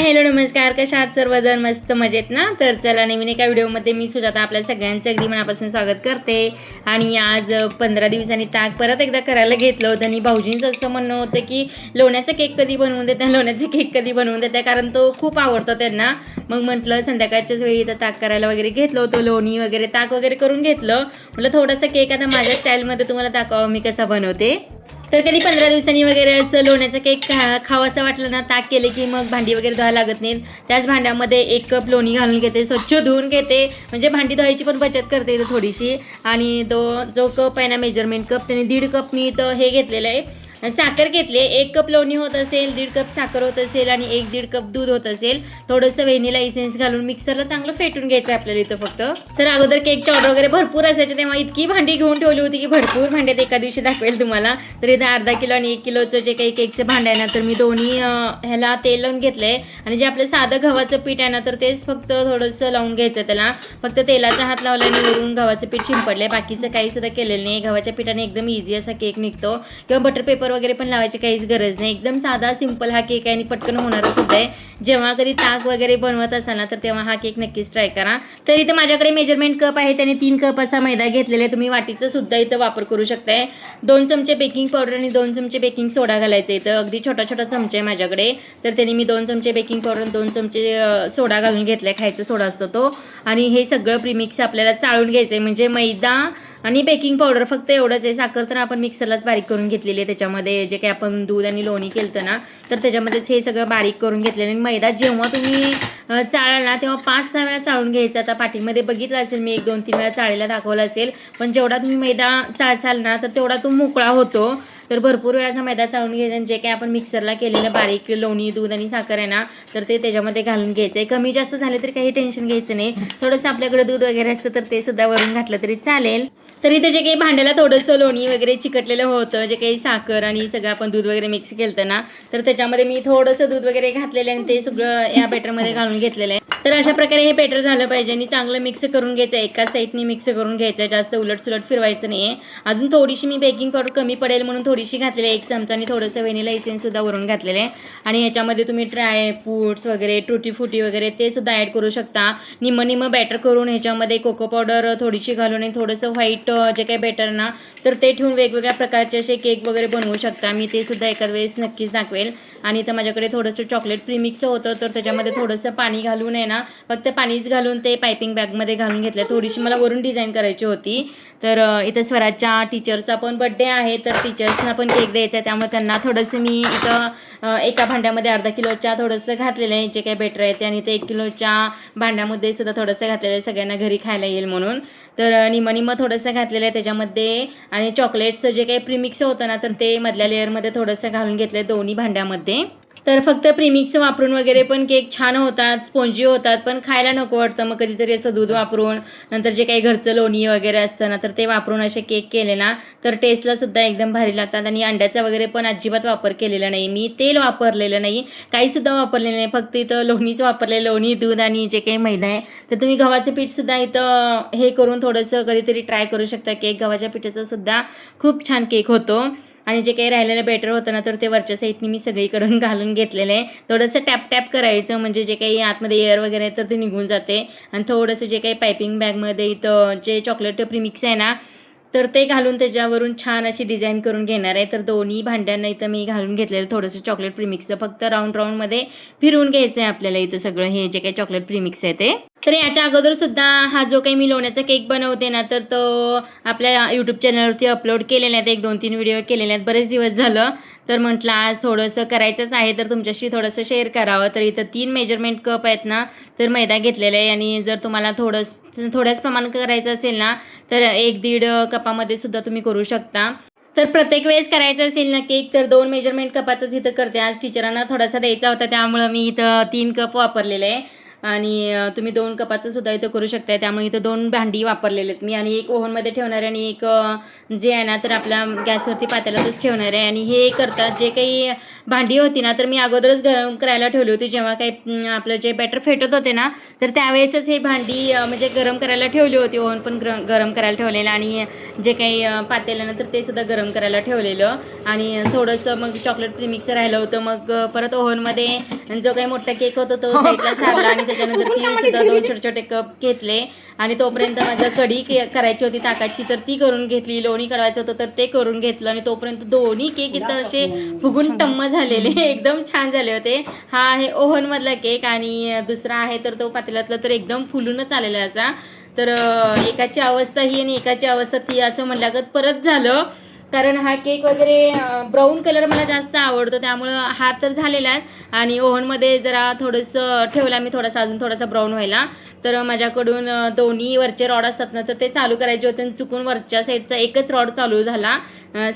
Hello नमस्कार, कशा आहात सर्वजण? मस्त मजेत ना? तर चला, नवीन एका व्हिडिओमध्ये मी सुजाता आपल्या सगळ्यांचं अगदी मनापासून स्वागत करते. आणि आज 15 दिवसांनी ताक परत एकदा करायला घेतलं होतं. आणि भाऊजींचं असं म्हणणं होतं की लोण्याचा केक कधी बनवून देता, लोण्याचा केक कधी बनवून देता, कारण तो खूप आवडतो त्यांना. मग म्हटलं संध्याकाळच्याच वेळी तर ताक करायला वगैरे घेतलं होतं, लोणी वगैरे ताक वगैरे करून घेतलं. म्हटलं थोडासा केक आता माझ्या स्टाईलमध्ये तुम्हाला दाखवावं मी कसा बनवते. तर कधी 15 दिवसांनी वगैरे असं लोण्याचा केक खावासा वाटलं ना, ताक केले की मग भांडी वगैरे धुवायला लागत नाहीत. त्याच भांड्यामध्ये 1 कप लोणी घालून घेते, स्वच्छ धुवून घेते, म्हणजे भांडी धुवायची पण बचत करते इथं थोडीशी. आणि जो कप आहे ना, मेजरमेंट कप, त्याने 1.5 कप मी इथं हे घेतलेलं आहे, साखर घेतली. 1 कप लोणी होत असेल, 1.5 कप साखर होत असेल आणि 1-1.5 कप दूध होत असेल. थोडंसं व्हॅनिला इसेन्स घालून मिक्सरला चांगलं फेटून घ्यायचं आपल्याला इथं फक्त. तर अगोदर केकचे ऑर्डर वगैरे भरपूर असायचे, तेव्हा इतकी भांडी घेऊन ठेवली होती की भरपूर भांड्यात एका दिवशी दाखवेल तुम्हाला. तर इथं अर्धा किलो आणि 1 किलोचं जे काही केकचं भांडं आहे ना, तर मी दोन्ही ह्याला तेल लावून घेतलं आहे. आणि जे आपलं साधं गव्हाचं पीठ आहे ना, तर तेच फक्त थोडंसं लावून घ्यायचं त्याला. फक्त तेलाचा हात लावला आणि वरून गव्हाचं पीठ शिंपडलं आहे, बाकीचं काहीसुद्धा केलेलं नाही. गव्हाच्या पिठाने एकदम इझी असा केक निघतो, किंवा बटर पेपर वगैरे पण लावायची काहीच गरज नाही. एकदम साधा सिंपल हा केक आहे आणि पटकन होणारा सुद्धा आहे. जेव्हा कधी ताक वगैरे बनवत असाल ना, तर तेव्हा हा केक नक्कीच ट्राय करा. तर इथं माझ्याकडे मेजरमेंट कप आहे, त्याने 3 कप असा मैदा घेतलेला आहे. तुम्ही वाटीचा सुद्धा इथं वापर करू शकताय. 2 चमचे बेकिंग पावडर आणि 2 चमचे बेकिंग सोडा घालायचं. इथं अगदी छोटा छोटा चमचा आहे माझ्याकडे, तर त्याने मी 2 चमचे बेकिंग पावडर, 2 चमचे सोडा घालून घेतलाय, खायचा सोडा असतो तो. आणि हे सगळं प्रीमिक्स आपल्याला चाळून घ्यायचं आहे, म्हणजे मैदा आणि बेकिंग पावडर फक्त एवढंच आहे. साखर तर आपण मिक्सरलाच बारीक करून घेतलेली आहे. त्याच्यामध्ये जे काही आपण दूध आणि लोणी केलं ना, तर त्याच्यामध्येच हे सगळं बारीक करून घेतलेलं. आणि मैदा जेव्हा तुम्ही चाळाल ना, तेव्हा 5-6 वेळा चाळून घ्यायचा. आता पाठीमध्ये बघितलं असेल मी, 1-2-3 वेळा चाळीला दाखवलं असेल, पण जेवढा तुम्ही मैदा चाळसाल ना, तर तेवढा तो मोकळा होतो. तर भरपूर वेळाचा मैदा चाळून घ्यायचा. आणि जे काही आपण मिक्सरला केलेलं बारीक लोणी, दूध आणि साखर आहे ना, तर ते त्याच्यामध्ये घालून घ्यायचं आहे. कमी जास्त झाले तरी काही टेन्शन घ्यायचं नाही. थोडंसं आपल्याकडे दूध वगैरे असतं तर ते सुद्धा वरून घातलं तरी चालेल. तर इथे जे काही भांड्याला थोडंसं लोणी वगैरे चिकटलेलं होतं, जे काही साखर आणि सगळं आपण दूध वगैरे मिक्स केलं ना, तर त्याच्यामध्ये मी थोडंसं दूध वगैरे घातलेलं आणि ते सगळं या बॅटरमध्ये घालून घेतलेलं आहे. तर अशा प्रकारे हे बॅटर झालं पाहिजे आणि चांगलं मिक्स करून घ्यायचं. एका साईडनी मिक्स करून घ्यायचं, जास्त उलटसुलट फिरवायचं नाही आहे. अजून थोडीशी मी बेकिंग पावडर कमी पडेल म्हणून थोडीशी घातलेली आहे, 1 चमचा, आणि थोडंसं व्हॅनिला इसेन्ससुद्धा वरून घातलेलं आहे. आणि याच्यामध्ये तुम्ही ड्राय फ्रूट्स वगैरे, टुटी फुटी वगैरे ते सुद्धा ॲड करू शकता. निम्म बॅटर करून ह्याच्यामध्ये कोको पावडर थोडीशी घालून आणि थोडंसं व्हाईट जे काही बॅटर ना, तर ते ठेवून वेगवेगळ्या प्रकारचे असे केक वगैरे बनवू शकता. मी ते सुद्धा एखाद वेळेस नक्कीच दाखवेल. आणि इथं माझ्याकडे थोडंसं चॉकलेट प्रीमिक्स होतं, तर त्याच्यामध्ये थोडंसं पाणी घालून आहे ना, फक्त पाणीच घालून ते पायपिंग बॅगमध्ये घालून घेतलं. थोडीशी मला वरून डिझाईन करायची होती. तर इथं स्वराजच्या टीचरचा पण बड्डे आहे, तर टीचर्सना पण केक द्यायचा आहे, त्यामुळे त्यांना थोडंसं मी इथं एका भांड्यामध्ये अर्धा किलोच्या थोडंसं घातलेलं आहे जे काही बॅटर आहे ते. आणि ते 1 किलोच्या भांड्यामध्ये सुद्धा थोडंसं घातलेलं आहे, सगळ्यांना घरी खायला येईल म्हणून. तर निम्म थोडंसं घातलेलं आहे त्याच्यामध्ये. आणि चॉकलेट्सचं जे काही प्रीमिक्स होतं ना, तर ते मधल्या लेअरमध्ये थोडंसं घालून घेतलं आहे दोन्ही भांड्यामध्ये. तर फक्त प्रीमिक्स वापरून वगैरे पण केक छान होतात, स्पॉन्जी होतात, पण खायला नको वाटतं. मग कधीतरी असं दूध वापरून, नंतर जे काही घरचं लोणी वगैरे असतं ना, तर ते वापरून असे केक केले ना, तर टेस्टला सुद्धा एकदम भारी लागतात. आणि अंड्याचा वगैरे पण अजिबात वापर केलेला नाही मी, तेल वापरलेलं नाही, काहीसुद्धा वापरलेलं नाही, फक्त इथं लोणीच वापरलेलं, लोणी, दूध आणि जे काही मैदा आहे. तर तुम्ही गव्हाचं पीठसुद्धा इथं हे करून थोडंसं कधीतरी ट्राय करू शकता केक. गव्हाच्या पिठाचा सुद्धा खूप छान केक होतो. आणि जे काही राहिलेलं बॅटर होतं ना, तर ते वरच्या साईडनी मी सगळीकडून घालून घेतलेलं आहे. थोडंसं टॅप करायचं, म्हणजे जे काही आतमध्ये एअर वगैरे आहे तर ते निघून जाते. आणि थोडंसं जे काही पायपिंग बॅगमध्ये इथं जे चॉकलेट प्रीमिक्स आहे ना, तर ते घालून त्याच्यावरून छान अशी डिझाईन करून घेणार आहे. तर दोन्ही भांड्यांना इथं मी घालून घेतलेलं थोडंसं चॉकलेट प्रीमिक्सचं, फक्त राऊंडमध्ये फिरवून घ्यायचं आहे आपल्याला इथं सगळं हे जे काही चॉकलेट प्रीमिक्स आहे ते. तर याच्या अगोदरसुद्धा हा जो काही मी लोण्याचा केक बनवते ना, तर तो आपल्या यूट्यूब चॅनलवरती अपलोड केलेला आहे. 1-2-3 व्हिडिओ केलेले आहेत, बरेच दिवस झालं. तर म्हटलं आज थोडंसं करायचंच आहे, तर तुमच्याशी थोडंसं शेअर करावं. तर इथं 3 मेजरमेंट कप आहेत ना, तर मैदा घेतलेला आहे. आणि जर तुम्हाला थोड्याच प्रमाणात करायचं असेल ना, तर 1-1.5 कपामध्ये सुद्धा तुम्ही करू शकता. तर प्रत्येक वेळेस करायचं असेल ना केक, तर 2 मेजरमेंट कपाचंच इथं करते. आज टीचरांना थोडासा द्यायचा होता, त्यामुळं मी इथं 3 कप वापरलेले आहे. आणि तुम्ही 2 कपाचं सुद्धा इथं करू शकताय, त्यामुळे इथं 2 भांडी वापरलेले आहेत मी. आणि एक ओव्हनमध्ये ठेवणार आहे आणि एक जे आहे ना, तर आपल्या गॅसवरती पातेल्यातच ठेवणार आहे. आणि हे करतात जे काही भांडी होती ना, तर मी अगोदरच गरम करायला ठेवली होती. जेव्हा काही आपलं जे बॅटर फेटत होते ना, तर त्यावेळेसच हे भांडी म्हणजे गरम करायला ठेवली होती. ओव्हन पण गरम करायला ठेवलेलं आणि जे काही पातेलं ना, तर ते सुद्धा गरम करायला ठेवलेलं. आणि थोडंसं मग चॉकलेट प्रीमिक्स राहिलं होतं, मग परत ओव्हनमध्ये आणि जो काही मोठा केक होता तो साईडला सारला आणि त्याच्यानंतर ती सुद्धा 2 छोटे छोटे कप घेतले आणि तोपर्यंत माझं कढी करायची होती ताकाची तर ती करून घेतली, लोणी करायचं होतं तर ते करून घेतलं आणि तोपर्यंत दोन्ही केक इथं असे फुगून टम्म झालेले एकदम छान झाले होते. हा आहे ओव्हनमधला केक आणि दुसरा आहे तर तो पातेल्यातला तर एकदम फुलूनच आलेला असा. तर एकाची अवस्था ही आणि एकाची अवस्था ती असं म्हटल्यागत परत झालं, कारण हा केक वगैरे ब्राऊन कलर मला जास्त आवडतो त्यामुळं हा तर झालेलाच आणि ओव्हनमध्ये जरा थोडंसं ठेवला मी अजून थोडासा ब्राऊन व्हायला. तर माझ्याकडून दोन्ही वरचे रॉड असतात ना तर ते चालू करायचे होते आणि चुकून वरच्या साईडचा एकच रॉड चालू झाला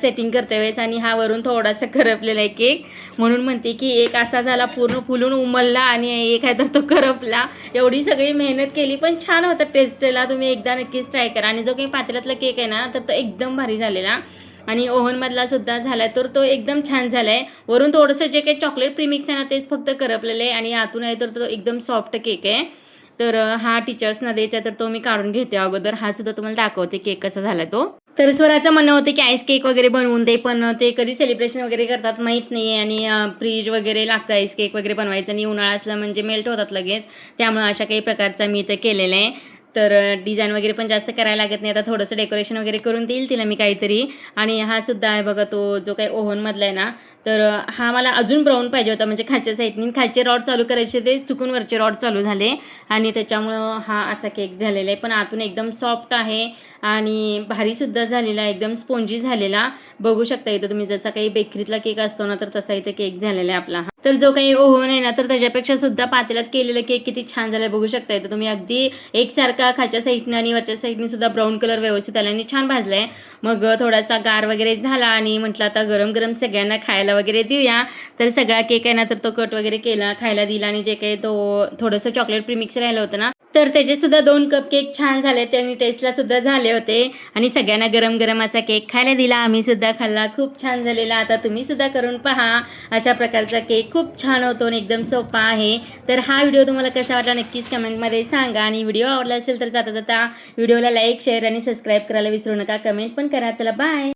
सेटिंग करते वेळेस आणि हा वरून थोडासा करपलेला आहे केक, म्हणून म्हणते की एक असा झाला पूर्ण फुलून उमलला आणि एक आहे तर तो करपला. एवढी सगळी मेहनत केली पण छान होतं टेस्टला, तुम्ही एकदा नक्कीच ट्राय करा. आणि जो काही पातेल्यातला केक आहे ना तर तो एकदम भारी झालेला आणि ओव्हनमधला सुद्धा झाला आहे तर तो एकदम छान झाला आहे. वरून थोडंसं जे काही चॉकलेट प्रीमिक्स आहे ना तेच फक्त करपलेलं आहे आणि आतून आहे तर तो एकदम सॉफ्ट केक आहे. तर हा टीचर्सना द्यायचा तर तो मी काढून घेते अगोदर, हा सुद्धा तुम्हाला दाखवते केक कसा झाला तो. तर स्वराचं म्हणणं होतं की आईस केक वगैरे बनवून दे, पण ते कधी सेलिब्रेशन वगैरे करतात माहीत नाही आहे आणि फ्रीज वगैरे लागतं आईस केक वगैरे बनवायचं आणि उन्हाळा असला म्हणजे मेल्ट होतात लगेच, त्यामुळे अशा काही प्रकारचा मी इथं केलेलं आहे. तर डिझाईन वगैरे पण जास्त करायला लागत नाही, आता थोडंसं डेकोरेशन वगैरे करून देईल तिला मी काहीतरी. आणि हा सुद्धा आहे बघा तो जो काही ओव्हनमधला आहे ना तर हा मला अजून ब्राऊन पाहिजे होता, म्हणजे खालच्या साईडनी खालचे रॉड चालू करायचे ते चुकून वरचे रॉड चालू झाले आणि त्याच्यामुळं हा असा केक झालेला आहे. पण आतून एकदम सॉफ्ट आहे आणि भारीसुद्धा झालेला आहे, एकदम स्पोंजी झालेला. बघू शकता इथं तुम्ही जसा काही बेकरीतला केक असतो ना तर तसा इथं केक झालेला आहे आपला. तर जो काही ओव्हन आहे ना तर त्याच्यापेक्षा सुद्धा पातेल्यात केलेला केक किती छान झाला बघू शकता इथं तुम्ही. अगदी एकसारखा खालच्या साईडने आणि वरच्या साईडने सुद्धा ब्राऊन कलर व्यवस्थित आला आणि छान भाजलाय. मग थोडासा गार वगैरे झाला आणि म्हटलं आता गरम गरम सगळ्यांना खायला वगैरे देऊया. तर सगळा केक आहे ना तर तो कट वगैरे केला, खायला दिला आणि जे काही तो थोडंसं चॉकलेट प्रीमिक्स राहिलं होतं ना तर त्याचे सुद्धा 2 कप केक छान झाले ते आणि टेस्टला सुद्धा झाले होते आणि सगळ्यांना गरम गरम असा केक खायला दिला. आम्ही सुद्धा खाल्ला, खूप छान झालेला. आता तुम्ही सुद्धा करून पहा, अशा प्रकारचा केक खूप छान होतो आणि एकदम सोपा आहे. तर हा व्हिडिओ तुम्हाला कसा वाटला नक्कीच कमेंटमध्ये सांगा आणि व्हिडिओ आवडला असेल तर जाता जाता व्हिडिओला लाईक शेअर आणि सबस्क्राईब करायला विसरू नका, कमेंट पण करा. चला बाय.